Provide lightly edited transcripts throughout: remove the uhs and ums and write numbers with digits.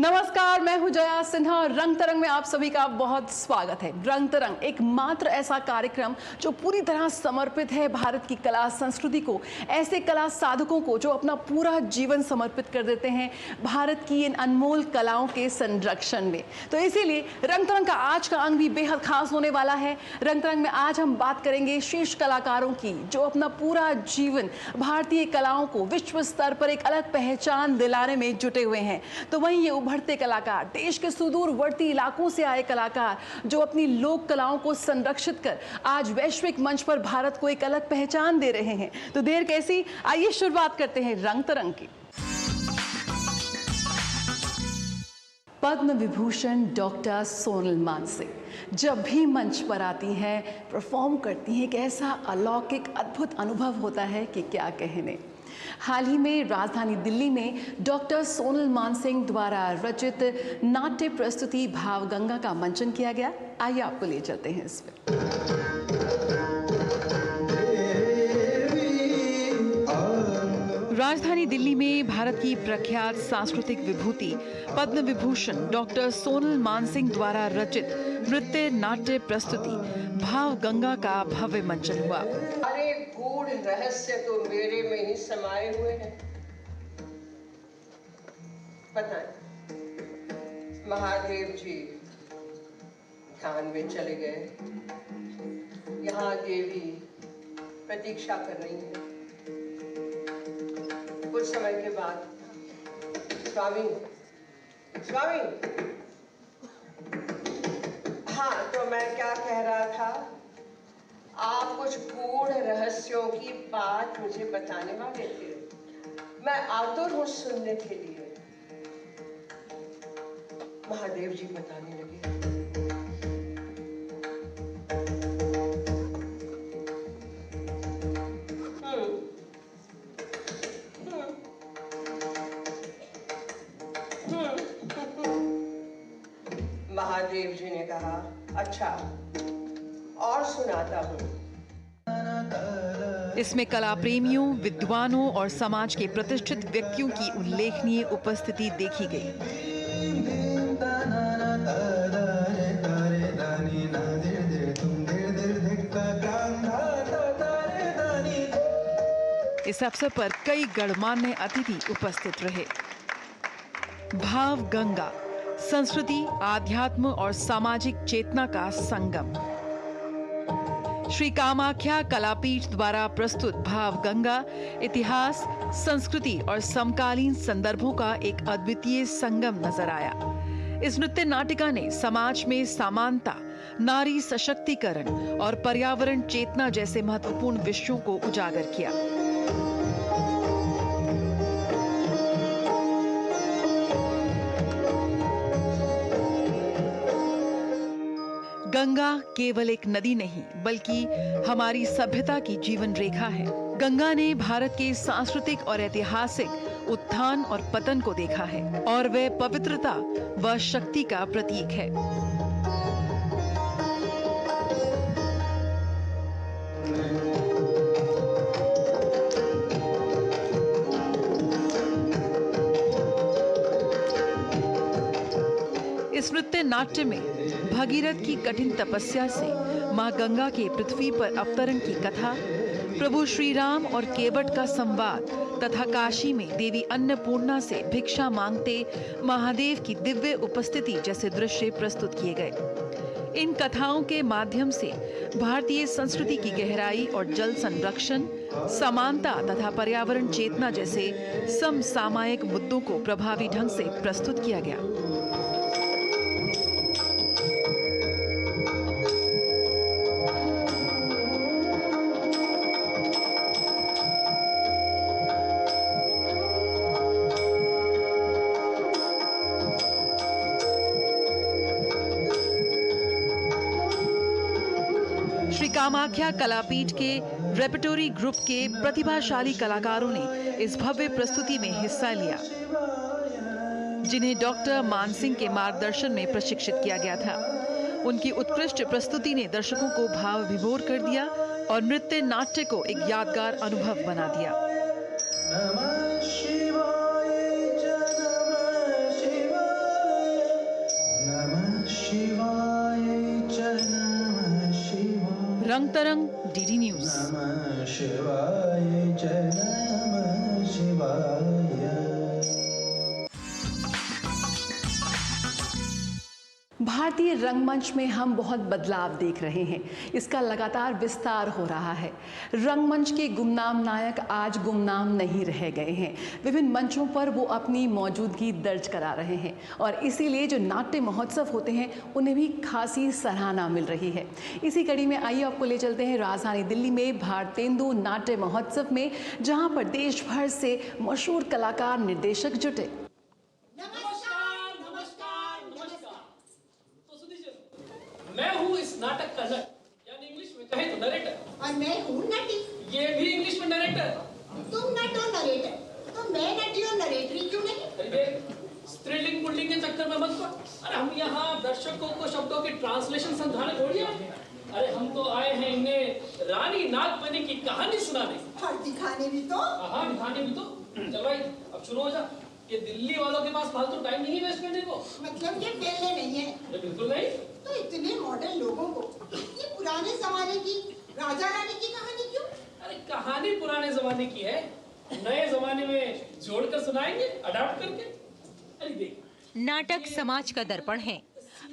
नमस्कार, मैं हूं जया सिन्हा और रंग तरंग में आप सभी का बहुत स्वागत है। रंग तरंग एकमात्र ऐसा कार्यक्रम जो पूरी तरह समर्पित है भारत की कला संस्कृति को, ऐसे कला साधकों को जो अपना पूरा जीवन समर्पित कर देते हैं भारत की इन अनमोल कलाओं के संरक्षण में। तो इसीलिए रंग तरंग का आज का अंग भी बेहद खास होने वाला है। रंग तरंग में आज हम बात करेंगे शीर्ष कलाकारों की जो अपना पूरा जीवन भारतीय कलाओं को विश्व स्तर पर एक अलग पहचान दिलाने में जुटे हुए हैं। तो वहीं ये उभरते कलाकार, देश के सुदूरवर्ती इलाकों से आए कलाकार जो अपनी लोक कलाओं को संरक्षित कर आज वैश्विक मंच पर भारत को एक अलग पहचान दे रहे हैं। तो देर कैसी, आइए शुरुआत करते हैं रंग तरंग की। पद्म विभूषण डॉक्टर सोनल मानसिंह जब भी मंच पर आती हैं, परफॉर्म करती हैं, एक ऐसा अलौकिक अद्भुत अनुभव होता है कि क्या कहने। हाल ही में राजधानी दिल्ली में डॉक्टर सोनल मानसिंह द्वारा रचित नाट्य प्रस्तुति भाव गंगा का मंचन किया गया। आइए आपको ले चलते हैं इसमें। राजधानी दिल्ली में भारत की प्रख्यात सांस्कृतिक विभूति पद्म विभूषण डॉक्टर सोनल मानसिंह द्वारा रचित नृत्य नाट्य प्रस्तुति भाव गंगा का भव्य मंचन हुआ। अरे गूढ़ रहस्य तो मेरे में ही समाये हुए हैं। पता है, महादेव जी ध्यान में चले गए, यहाँ देवी प्रतीक्षा कर रही है। कुछ समय के बाद स्वामी हाँ, तो मैं क्या कह रहा था, आप कुछ गूढ़ रहस्यों की बात मुझे बताने वाले थे। मैं आतुर हूँ सुनने के लिए। महादेव जी बताने लगे। महादेव जी ने कहा, अच्छा और सुनाता हूँ। इसमें कला प्रेमियों, विद्वानों और समाज के प्रतिष्ठित व्यक्तियों की उल्लेखनीय उपस्थिति देखी गई। इस अवसर पर कई गणमान्य अतिथि उपस्थित रहे। भाव गंगा संस्कृति, आध्यात्म और सामाजिक चेतना का संगम। श्री कामाख्या कलापीठ द्वारा प्रस्तुत भाव गंगा इतिहास, संस्कृति और समकालीन संदर्भों का एक अद्वितीय संगम नजर आया। इस नृत्य नाटिका ने समाज में समानता, नारी सशक्तिकरण और पर्यावरण चेतना जैसे महत्वपूर्ण विषयों को उजागर किया। गंगा केवल एक नदी नहीं बल्कि हमारी सभ्यता की जीवन रेखा है। गंगा ने भारत के सांस्कृतिक और ऐतिहासिक उत्थान और पतन को देखा है और वह पवित्रता व शक्ति का प्रतीक है। इस नृत्य नाट्य में भगीरथ की कठिन तपस्या से मां गंगा के पृथ्वी पर अवतरण की कथा, प्रभु श्री राम और केवट का संवाद तथा काशी में देवी अन्नपूर्णा से भिक्षा मांगते महादेव की दिव्य उपस्थिति जैसे दृश्य प्रस्तुत किए गए। इन कथाओं के माध्यम से भारतीय संस्कृति की गहराई और जल संरक्षण, समानता तथा पर्यावरण चेतना जैसे समसामयिक मुद्दों को प्रभावी ढंग से प्रस्तुत किया गया। श्री कामाख्या कलापीठ के रेपर्टोरी ग्रुप के प्रतिभाशाली कलाकारों ने इस भव्य प्रस्तुति में हिस्सा लिया, जिन्हें डॉक्टर मानसिंह के मार्गदर्शन में प्रशिक्षित किया गया था। उनकी उत्कृष्ट प्रस्तुति ने दर्शकों को भाव विभोर कर दिया और नृत्य नाट्य को एक यादगार अनुभव बना दिया। रंग तरंग डीडी न्यूज। नमः शिवाय जय नमः शिवाय। भारतीय रंगमंच में हम बहुत बदलाव देख रहे हैं। इसका लगातार विस्तार हो रहा है। रंगमंच के गुमनाम नायक आज गुमनाम नहीं रह गए हैं। विभिन्न मंचों पर वो अपनी मौजूदगी दर्ज करा रहे हैं और इसीलिए जो नाट्य महोत्सव होते हैं उन्हें भी खासी सराहना मिल रही है। इसी कड़ी में आइए आपको ले चलते हैं राजधानी दिल्ली में भारतेंदु नाट्य महोत्सव में, जहां पर देश भर से मशहूर कलाकार निर्देशक जुटे। मैं हूँ इस नाटक का नट, यानी इंग्लिश में कहे तो नरेटर, और मैं हूँ नटी। ये भी इंग्लिश में नरेटर। तुम नट और नरेटर, तो मैं नटी और नरेटरी क्यों नहीं? अरे स्त्रीलिंग पुल्लिंग के चक्कर में मत पड़। अरे हम यहाँ दर्शकों को शब्दों की ट्रांसलेशन समझाने थोड़ी आए। अरे हम तो आए हैं इन्हें रानी नागमणि की कहानी सुनाने और दिखाने भी तो। हाँ, दिखाने भी तो। चल भाई अब शुरू हो जा। ये दिल्ली वालों के पास फालतू टाइम नहीं है वेस्ट करने को। मतलब ये पहले नहीं है? बिल्कुल नहीं। तो इतने मॉडर्न लोगों को ये पुराने जमाने की राजा रानी की कहानी क्यों? अरे कहानी पुराने जमाने की है, नए जमाने में जोड़कर सुनाएंगे, अडॉप्ट करके। अरे देख, नाटक समाज का दर्पण है।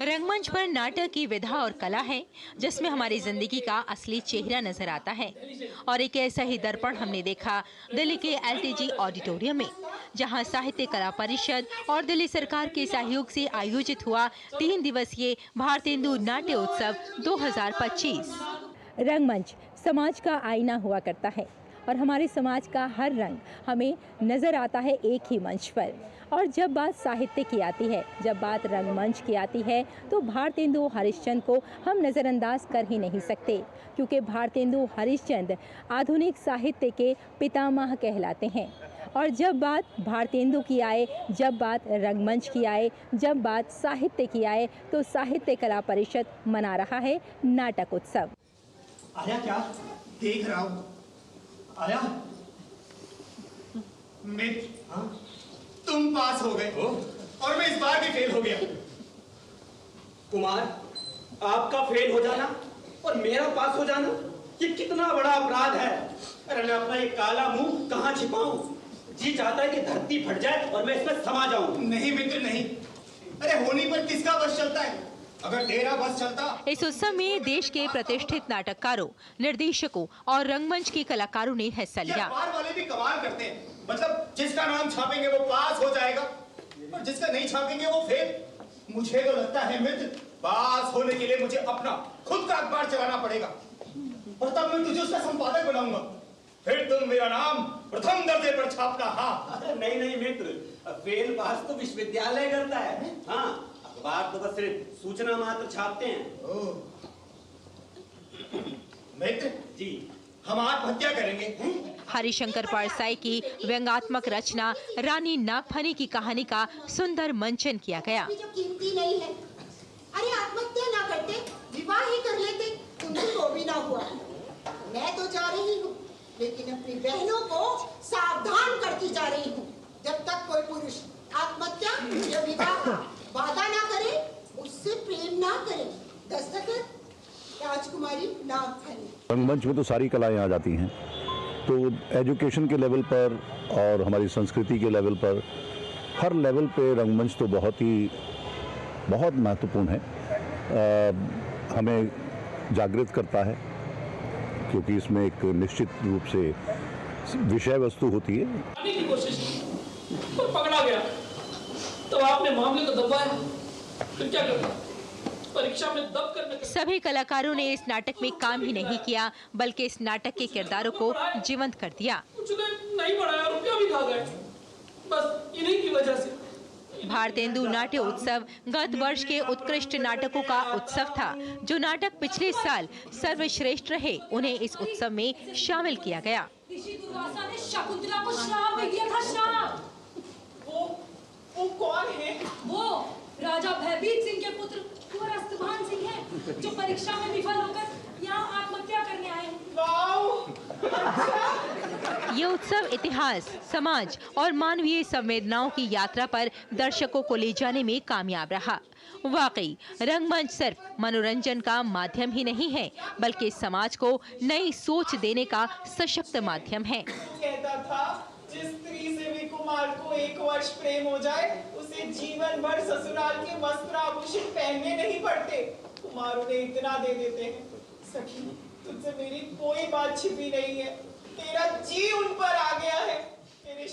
रंगमंच पर नाटक की विधा और कला है जिसमें हमारी जिंदगी का असली चेहरा नजर आता है। और एक ऐसा ही दर्पण हमने देखा दिल्ली के LTG ऑडिटोरियम में, जहां साहित्य कला परिषद और दिल्ली सरकार के सहयोग से आयोजित हुआ 3 दिवसीय भारतेंदु नाट्य उत्सव 2025। रंगमंच समाज का आईना हुआ करता है और हमारे समाज का हर रंग हमें नजर आता है एक ही मंच पर। और जब बात साहित्य की आती है, जब बात रंगमंच की आती है, तो भारतेंदु हरिश्चंद्र को हम नज़रअंदाज कर ही नहीं सकते, क्योंकि भारतेंदु हरिश्चंद्र आधुनिक साहित्य के पितामह कहलाते हैं। और जब बात भारतेंदु की आए, जब बात रंगमंच की आए, जब बात साहित्य की आए, तो साहित्य कला परिषद मना रहा है नाटक उत्सव। आया क्या देख रहा हूँ? आया मित्र, हाँ? तुम पास हो गए और मैं इस बार भी फेल हो गया। कुमार, आपका फेल हो जाना और मेरा पास हो जाना, ये कितना बड़ा अपराध है। अरे मैं अपना ये काला मुंह कहाँ छिपाऊं? जी चाहता है कि धरती फट जाए और मैं इसमें समा जाऊं। नहीं मित्र नहीं। अरे होनी पर किसका बस चलता है? अगर तेरा बस चलता। इस उत्सव में देश के प्रतिष्ठित नाटककारों, निर्देशकों और रंगमंच के कलाकारों ने हिस्सा लिया। अखबार वाले भी कमाल करते हैं। मतलब जिसका नाम छापेंगे वो पास हो जाएगा और जिसका नहीं छापेंगे वो फेल। मुझे तो लगता है मित्र, पास होने के लिए मुझे अपना खुद का अखबार चलाना पड़ेगा और तब मैं तुझे उसका संपादक बनाऊंगा। फिर तुम मेरा नाम प्रथम दर्जे पर छापना। हाँ नहीं नहीं मित्र, फेल पास तो विश्वविद्यालय करता है। हाँ, अखबार तो बस सिर्फ सूचना मात्र छापते हैं। मित्र जी, हम आत्महत्या करेंगे। हरिशंकर परसाई की व्यंग्यात्मक रचना रानी नागफनी की कहानी का सुंदर मंचन किया गया। जो कीमती नहीं है, अरे आत्महत्या ना करते, विवाह ही कर लेते, तुमसे वो भी ना हुआ। मैं तो जा रही हूँ, लेकिन अपनी बहनों को सावधान करती जा रही हूँ। जब तक कोई पुरुष आत्महत्या या विवाह का वादा ना करे, उससे प्रेम ना करे। दस्तखत राजकुमारी नागफनी। रंगमंच में तो सारी कलाएं आ जाती हैं, तो एजुकेशन के लेवल पर और हमारी संस्कृति के लेवल पर, हर लेवल पे रंगमंच तो बहुत महत्वपूर्ण है। हमें जागृत करता है क्योंकि इसमें एक निश्चित रूप से विषय वस्तु होती है। आने की कोशिश की, पर पकड़ा गया। तो आपने मामले को दबाया, फिर क्या करना? परीक्षा में दब करने। सभी कलाकारों ने इस नाटक में काम ही नहीं किया, बल्कि इस नाटक के किरदारों को जीवंत कर दिया। कुछ नहीं पढ़ाया, रुपया भी खा गए, बस इन्हीं की वजह से। भारतेंदु नाट्य उत्सव गत वर्ष के उत्कृष्ट नाटकों का उत्सव था। जो नाटक पिछले साल सर्वश्रेष्ठ रहे, उन्हें इस उत्सव में शामिल किया गया। ऋषि दुर्वासा ने शकुंतला को श्राप दे दिया था। श्राप। वो कौन है? वो राजा भयभीत सिंह के पुत्र कुंवर अस्तभान सिंह हैं, जो परीक्षा में विफल होकर यहाँ आत्महत्या करने आए हैं। ये उत्सव इतिहास, समाज और मानवीय संवेदनाओं की यात्रा पर दर्शकों को ले जाने में कामयाब रहा। वाकई रंगमंच सिर्फ मनोरंजन का माध्यम ही नहीं है, बल्कि समाज को नई सोच देने का सशक्त माध्यम है। कहता था जिस स्त्री से भी कुमार को 1 वर्ष प्रेम हो जाए उसे जीवन भर ससुराल के वस्त्र आभूषण पहनने नहीं पड़ते। कुमार उन्हें इतना दे देते हैं, सखी तुझसे मेरी कोई बात छिपी नहीं है, तेरा जी उन पर आ गया है।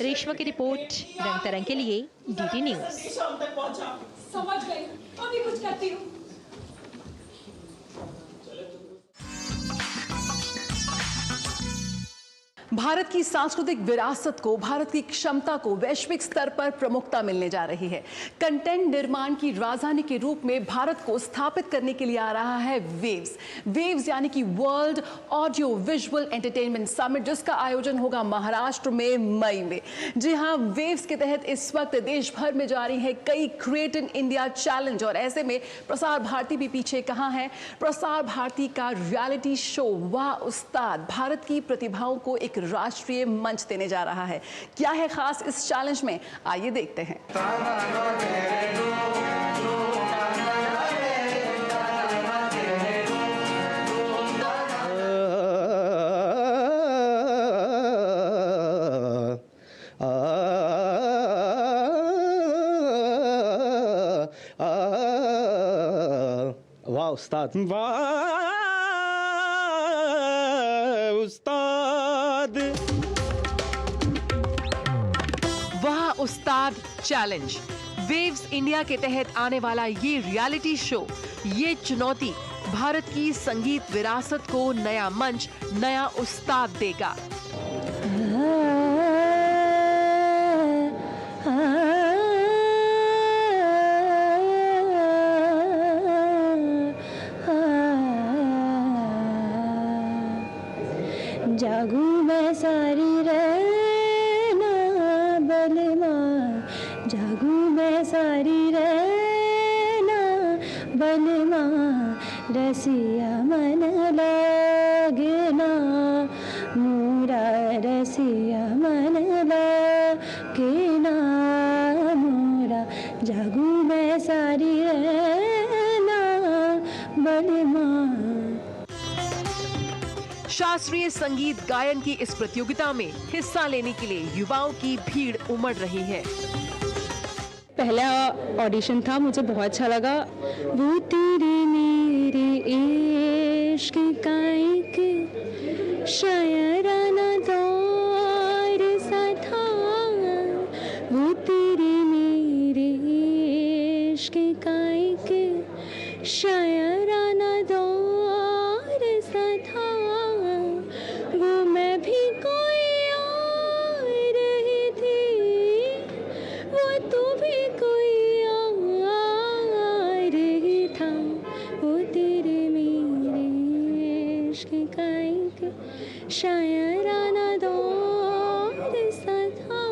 रेशमा की रिपोर्ट, रंग तरंग के लिए DD न्यूज। संदेश हम तक पहुंचा। समझ गई, अभी कुछ करती हूँ। भारत की सांस्कृतिक विरासत को, भारत की क्षमता को वैश्विक स्तर पर प्रमुखता मिलने जा रही है। कंटेंट निर्माण की राजधानी के रूप में भारत को स्थापित करने के लिए आ रहा है वेव्स यानी कि world audio visual entertainment summit, जिसका आयोजन होगा महाराष्ट्र में मई में। जी हाँ, वेव्स के तहत इस वक्त देश भर में जारी है कई क्रिएट इन इंडिया चैलेंज, और ऐसे में प्रसार भारती भी पीछे कहाँ है। प्रसार भारती का रियलिटी शो वाह उस्ताद भारत की प्रतिभाओं को एक राष्ट्रीय मंच देने जा रहा है। क्या है खास इस चैलेंज में, आइए देखते हैं। वाह उस्ताद, वाह उस्ताद, वाह उस्ताद चैलेंज, वेव्स इंडिया के तहत आने वाला ये रियलिटी शो, ये चुनौती भारत की संगीत विरासत को नया मंच, नया उस्ताद देगा। जागू मैं सारी रहना बलमा, जागू मैं सारी रहना बलमा, रसिया मन लगना मोरा, रसिया मन लगना मोरा, जागू मैं सारी रहना बलमा। शास्त्रीय संगीत गायन की इस प्रतियोगिता में हिस्सा लेने के लिए युवाओं की भीड़ उमड़ रही है। पहला ऑडिशन था, मुझे बहुत अच्छा लगा। वो तेरे मेरे इश्क का एक शायराना दौर सा था, वो तेरे मेरे इश्क का एक शायराना दौर सा था, वो मैं भी कोई और रही थी, वो तू भी कोई और रही था, वो तेरे मेरे इश्क का एक शायराना दौर सा था।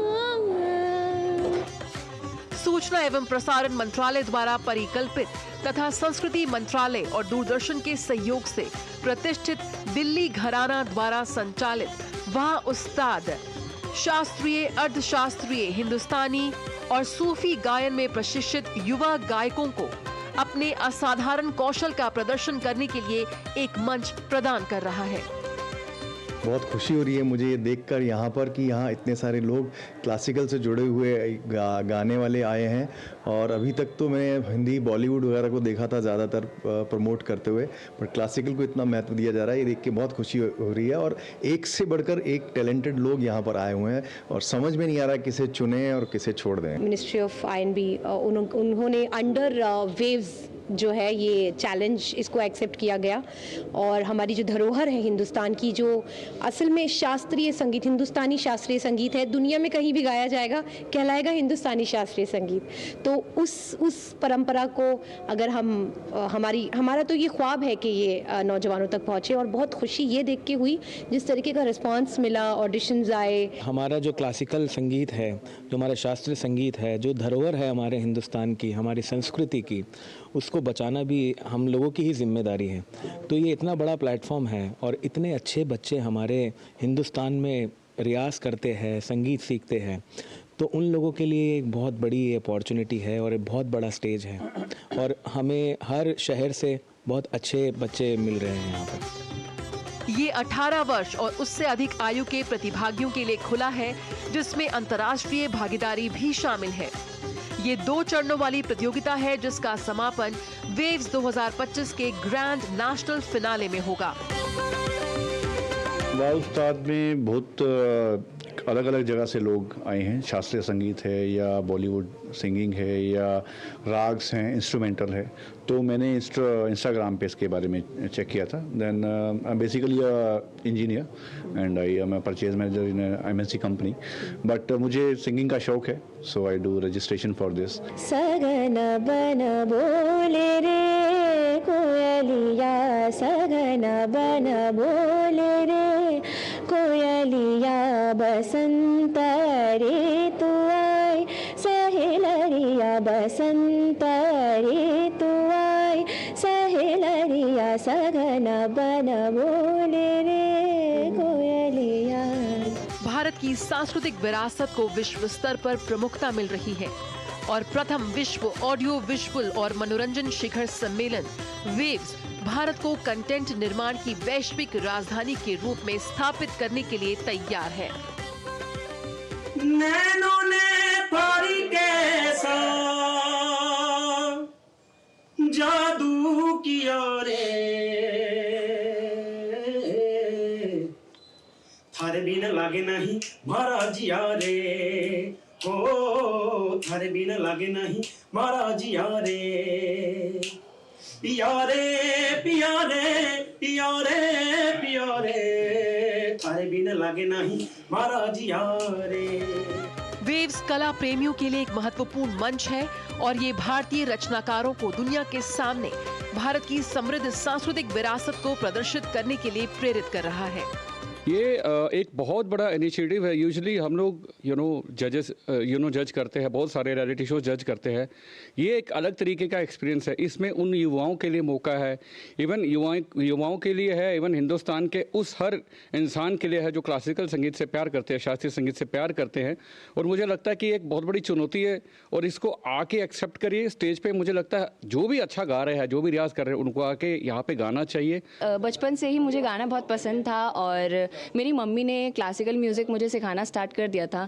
सूचना एवं प्रसारण मंत्रालय द्वारा परिकल्पित तथा संस्कृति मंत्रालय और दूरदर्शन के सहयोग से प्रतिष्ठित दिल्ली घराना द्वारा संचालित वाह उस्ताद शास्त्रीय, अर्धशास्त्रीय, हिंदुस्तानी और सूफी गायन में प्रशिक्षित युवा गायकों को अपने असाधारण कौशल का प्रदर्शन करने के लिए एक मंच प्रदान कर रहा है। बहुत खुशी हो रही है मुझे ये देखकर यहाँ पर कि यहाँ इतने सारे लोग क्लासिकल से जुड़े हुए गाने वाले आए हैं, और अभी तक तो मैं हिंदी बॉलीवुड वगैरह को देखा था ज़्यादातर प्रमोट करते हुए, पर क्लासिकल को इतना महत्व दिया जा रहा है, ये देख के बहुत खुशी हो रही है। और एक से बढ़कर एक टैलेंटेड लोग यहाँ पर आए हुए हैं और समझ में नहीं आ रहा किसे चुने और किसे छोड़ दें। मिनिस्ट्री ऑफ INB उन्होंने अंडर वेव्स जो है ये चैलेंज इसको एक्सेप्ट किया गया, और हमारी जो धरोहर है हिंदुस्तान की, जो असल में शास्त्रीय संगीत, हिंदुस्तानी शास्त्रीय संगीत है, दुनिया में कहीं भी गाया जाएगा कहलाएगा हिंदुस्तानी शास्त्रीय संगीत। तो उस परंपरा को अगर हमारा तो ये ख्वाब है कि ये नौजवानों तक पहुँचे, और बहुत खुशी ये देख के हुई जिस तरीके का रिस्पॉन्स मिला, ऑडिशंस आए। हमारा जो क्लासिकल संगीत है, जो हमारा शास्त्रीय संगीत है, जो धरोहर है हमारे हिंदुस्तान की, हमारी संस्कृति की, उसको बचाना भी हम लोगों की ही जिम्मेदारी है। तो ये इतना बड़ा प्लेटफॉर्म है और इतने अच्छे बच्चे हमारे हिंदुस्तान में रियाज़ करते हैं, संगीत सीखते हैं, तो उन लोगों के लिए एक बहुत बड़ी अपॉर्चुनिटी है और एक बहुत बड़ा स्टेज है। और हमें हर शहर से बहुत अच्छे बच्चे मिल रहे हैं यहाँ पर। ये 18 वर्ष और उससे अधिक आयु के प्रतिभागियों के लिए खुला है, जिसमें अंतर्राष्ट्रीय भागीदारी भी शामिल है। ये 2 चरणों वाली प्रतियोगिता है, जिसका समापन वेव्स 2025 के ग्रैंड नेशनल फिनाले में होगा। वाव उस्ताद में बहुत अलग अलग जगह से लोग आए हैं। शास्त्रीय संगीत है या बॉलीवुड सिंगिंग है या राग्स हैं, इंस्ट्रूमेंटल है। तो मैंने इंस्टाग्राम पे इसके बारे में चेक किया था। Then I am basically engineer and I am a purchase manager in MNC company, but मुझे सिंगिंग का शौक है, so I do registration for this. सगन बन बोले रे कोयलिया, सगन बन बोले रे कोयलिया, बसंत रे तू आए सहेलरिया, बसंत रे तू आए सहेलरिया, सगन बन बोले रे कोयलिया। भारत की सांस्कृतिक विरासत को विश्व स्तर पर प्रमुखता मिल रही है और प्रथम विश्व ऑडियो विजुअल और मनोरंजन शिखर सम्मेलन वेव्स भारत को कंटेंट निर्माण की वैश्विक राजधानी के रूप में स्थापित करने के लिए तैयार है। नैनों ने पारी कैसा जादू किया रे, थारे बिन लागे नहीं मारा जिया रे, ओ थारे बिन लागे नहीं मारा जिया रे, पिया रे पिया रे पिया रे पिया रे, थारे बिन लागे नहीं मारा जिया रे। वेव्स कला प्रेमियों के लिए एक महत्वपूर्ण मंच है और ये भारतीय रचनाकारों को दुनिया के सामने भारत की समृद्ध सांस्कृतिक विरासत को प्रदर्शित करने के लिए प्रेरित कर रहा है। ये एक बहुत बड़ा इनिशिएटिव है। यूजुअली हम लोग जजेस जज करते हैं, बहुत सारे रियलिटी शो जज करते हैं। ये एक अलग तरीके का एक्सपीरियंस है। इसमें उन युवाओं के लिए मौका है, इवन युवाओं के लिए है, इवन हिंदुस्तान के उस हर इंसान के लिए है जो क्लासिकल संगीत से प्यार करते हैं, शास्त्रीय संगीत से प्यार करते हैं। और मुझे लगता है कि एक बहुत बड़ी चुनौती है और इसको आके एक्सेप्ट करिए स्टेज पे। मुझे लगता है जो भी अच्छा गा रहे हैं, जो भी रियाज कर रहे हैं, उनको आके यहाँ पे गाना चाहिए। बचपन से ही मुझे गाना बहुत पसंद था और मेरी मम्मी ने क्लासिकल म्यूज़िक मुझे सिखाना स्टार्ट कर दिया था।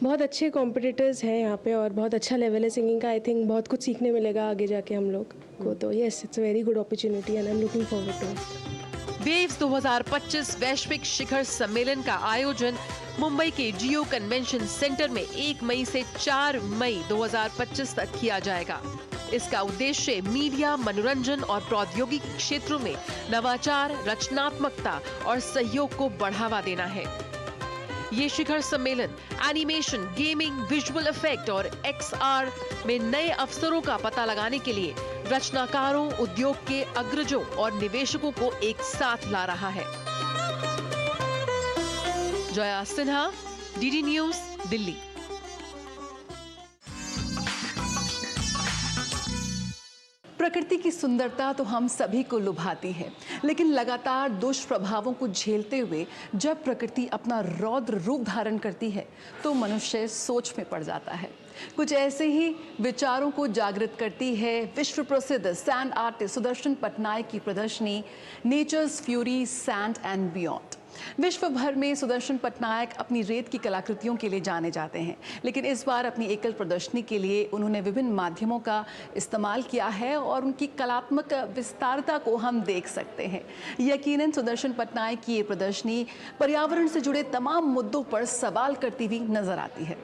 बहुत अच्छे कॉम्पिटिटर्स हैं यहाँ पे और बहुत अच्छा लेवल है सिंगिंग का। आई थिंक बहुत कुछ सीखने मिलेगा आगे जाके हम लोग को। तो yes, it's a very good opportunity and I am looking forward to. Waves 2025 वैश्विक शिखर सम्मेलन का आयोजन मुंबई के जियो कन्वेंशन सेंटर में 1 मई से 4 मई 2025 तक किया जाएगा। इसका उद्देश्य मीडिया, मनोरंजन और प्रौद्योगिकी क्षेत्रों में नवाचार, रचनात्मकता और सहयोग को बढ़ावा देना है। ये शिखर सम्मेलन एनिमेशन, गेमिंग, विजुअल इफेक्ट और XR में नए अवसरों का पता लगाने के लिए रचनाकारों, उद्योग के अग्रजों और निवेशकों को एक साथ ला रहा है। Jaya Sinha, DD news, Delhi. प्रकृति की सुंदरता तो हम सभी को लुभाती है, लेकिन लगातार दुष्प्रभावों को झेलते हुए जब प्रकृति अपना रौद्र रूप धारण करती है तो मनुष्य सोच में पड़ जाता है। कुछ ऐसे ही विचारों को जागृत करती है विश्व प्रसिद्ध सैंड आर्टिस्ट सुदर्शन पटनायक की प्रदर्शनी nature's fury sand and beyond. विश्व भर में सुदर्शन पटनायक अपनी रेत की कलाकृतियों के लिए जाने जाते हैं, लेकिन इस बार अपनी एकल प्रदर्शनी के लिए उन्होंने विभिन्न माध्यमों का इस्तेमाल किया है और उनकी कलात्मक विस्तारता को हम देख सकते हैं। यकीनन सुदर्शन पटनायक की ये प्रदर्शनी पर्यावरण से जुड़े तमाम मुद्दों पर सवाल करती हुई नजर आती है।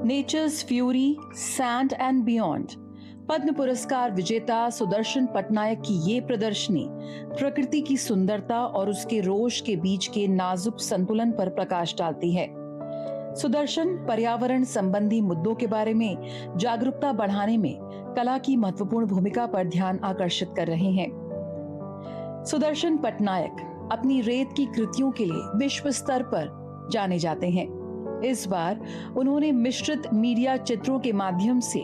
Nature's fury sand and beyond Padma पुरस्कार विजेता सुदर्शन पटनायक की ये प्रदर्शनी प्रकृति की सुंदरता और उसके रोष के बीच के नाजुक संतुलन पर प्रकाश डालती है। सुदर्शन पर्यावरण संबंधी मुद्दों के बारे में जागरूकता बढ़ाने में कला की महत्वपूर्ण भूमिका पर ध्यान आकर्षित कर रहे हैं। सुदर्शन पटनायक अपनी रेत की कृतियों के लिए विश्व स्तर पर जाने जाते हैं। इस बार उन्होंने मिश्रित मीडिया चित्रों के माध्यम से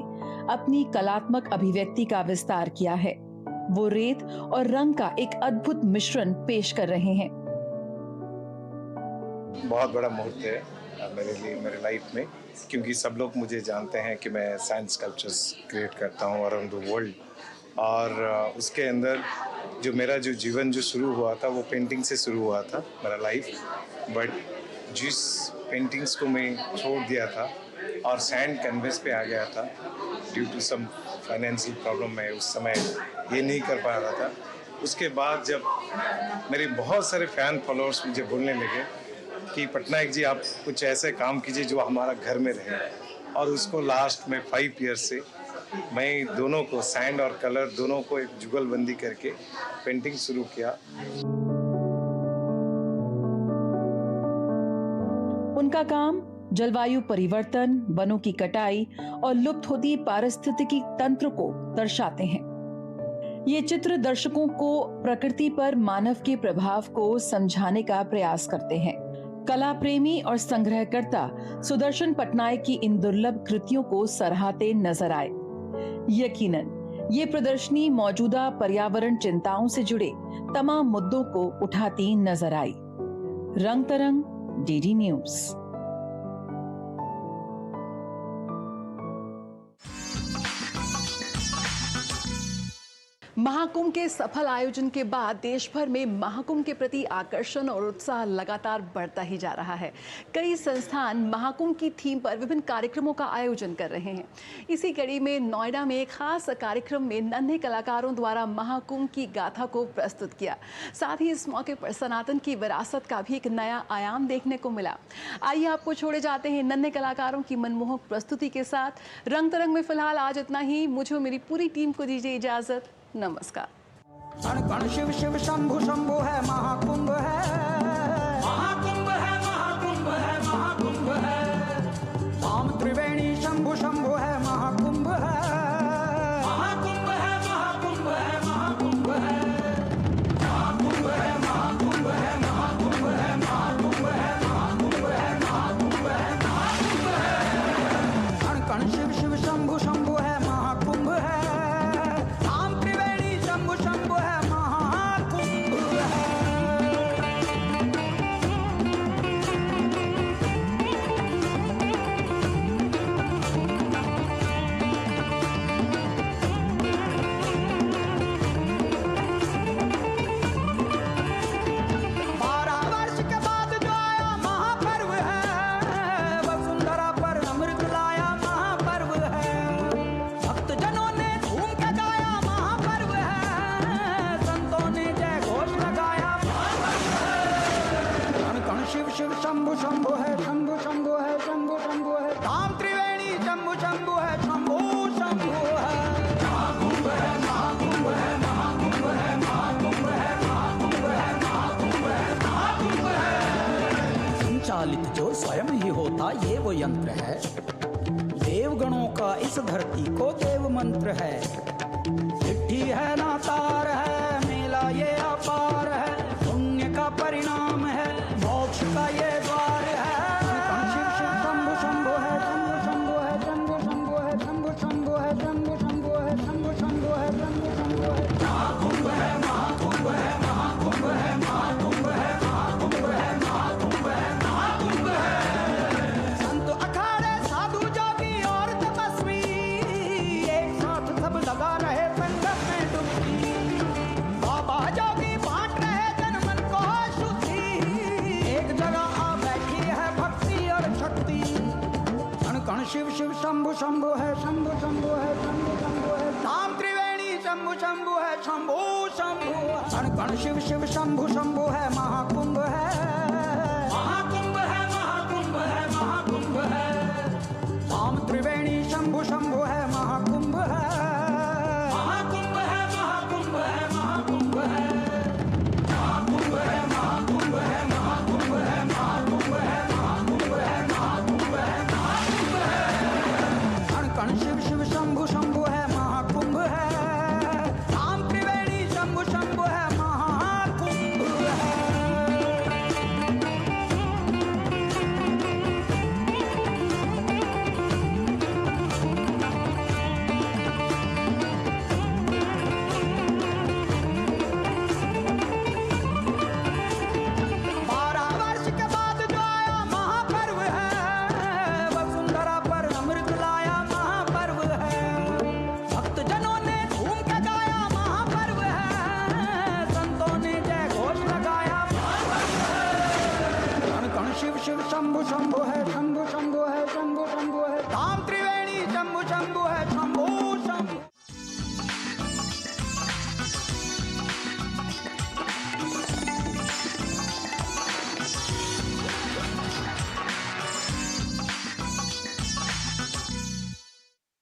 अपनी कलात्मक अभिव्यक्ति का विस्तार किया है। वो रेत और रंग का एक अद्भुत मिश्रण पेश कर रहे हैं। बहुत बड़ा मुहूर्त है मेरे लिए, मेरे लाइफ में, क्योंकि सब लोग मुझे जानते हैं कि मैं साइंस स्कल्पचर्स क्रिएट करता हूँ अराउंड द वर्ल्ड। और उसके अंदर जो मेरा जो जीवन जो शुरू हुआ था वो पेंटिंग से शुरू हुआ था मेरा लाइफ। बट जिस पेंटिंग्स को मैं छोड़ दिया था और सैंड कैनवस पे आ गया था due to some financial problem, मैं उस समय ये नहीं कर पा रहा था। उसके बाद जब मेरे बहुत सारे फैन फॉलोअर्स मुझे बोलने लगे कि पटनायक जी आप कुछ ऐसे काम कीजिए जो हमारा घर में रहे, और उसको लास्ट में 5 ईयर्स से मैं दोनों को, सैंड और कलर दोनों को एक जुगलबंदी करके पेंटिंग शुरू किया। उनका काम जलवायु परिवर्तन, वनों की कटाई और लुप्त होती पारिस्थितिकी तंत्र को दर्शाते हैं। ये चित्र दर्शकों को प्रकृति पर मानव के प्रभाव को समझाने का प्रयास करते हैं। कला प्रेमी और संग्रहकर्ता सुदर्शन पटनायक की इन दुर्लभ कृतियों को सराहते नजर आए। यकीनन ये प्रदर्शनी मौजूदा पर्यावरण चिंताओं से जुड़े तमाम मुद्दों को उठाती नजर आई। रंग तरंग, डीडी न्यूज। महाकुंभ के सफल आयोजन के बाद देश भर में महाकुंभ के प्रति आकर्षण और उत्साह लगातार बढ़ता ही जा रहा है। कई संस्थान महाकुंभ की थीम पर विभिन्न कार्यक्रमों का आयोजन कर रहे हैं। इसी कड़ी में नोएडा में एक खास कार्यक्रम में नन्हे कलाकारों द्वारा महाकुंभ की गाथा को प्रस्तुत किया। साथ ही इस मौके पर सनातन की विरासत का भी एक नया आयाम देखने को मिला। आइए आपको छोड़े जाते हैं नन्हे कलाकारों की मनमोहक प्रस्तुति के साथ। रंग तरंग में फिलहाल आज इतना ही। मुझे और मेरी पूरी टीम को दीजिए इजाजत। नमस्कार। कण कण शिव शिव शंभु शंभु है, महाकुंभ है, महाकुंभ है, महाकुंभ है, महाकुंभ है। ताम त्रिवेणी शंभु शंभु है, महाकुंभ है, महाकुंभ है, महाकुंभ है, महाकुंभ है, महाकुंभ है, महाकुंभ है, महाकुंभ है, महाकुंभ है, महाकुंभ है, महाकुंभ है, महाकुंभ है। कण कण शिव शिव शंभु शंभु है, महाकुंभ है। शंभु है, महाकुंभ है। शंभु शंभु है, शंभु शंभु है, शंभु शंभु है। धाम त्रिवेणी शंभु शंभु है, शंभु शंभु है। महाकुंभ है, महाकुंभ है, महाकुंभ है, महाकुंभ है, महाकुंभ है, महाकुंभ है, महाकुंभ है। संचालित जो स्वयं ही होता ये वो यंत्र है। देवगणों का इस धरती को देव मंत्र है। चिट्ठी है ना तार है, मेला ये अपार है। पुण्य का परिणाम है, मोक्ष का ये द्वार है। शिव शिव शंभु शंभु है, शंभु शंभु है, शंभु शंभु है, शंभु शंभु है, शंभु शंभु है, शंभु शंभु है, शंभु शंभु है। महाकुंभ है, महाकुंभ है, महाकुंभ है, महाकुंभ है, महाकुंभ है, महाकुंभ है, महाकुंभ है। संत अखाड़े साधु जोगी और तपस्वी एक साथ सब लगा रहे संगम में डुबकी। बाबा जोगी बांट रहे जन मन को शुद्धि। एक जगह आ बैठी है भक्ति और शक्ति। कण कण शिव शिव शंभु शंभु है, शंभु शंभु है, शंभु शंभु है। धाम त्रिवेणी शंभु शंभु है, शंभु शंभु है। कण कण शिव शिव शंभु शंभु है, महाकुंभ है, महाकुंभ है, महाकुंभ है, महाकुंभ है। धाम त्रिवेणी शंभु शंभु है, महाकुंभ है, महाकुंभ है, महाकुंभ है, महाकुंभ है, महाकुंभ है, महाकुंभ है, महाकुंभ है, महाकुंभ है, महाकुंभ है, महाकुंभ है, महाकुंभ है। कण कण शिव शिव शंभु शंभु है, महाकुंभ है। धाम त्रिवेणी शंभु शंभु है, महाकुंभ है। शंभु शंभु है, शंभु शंभु है, शंभु शंभु है, धाम त्रिवेणी शंभु शंभु है,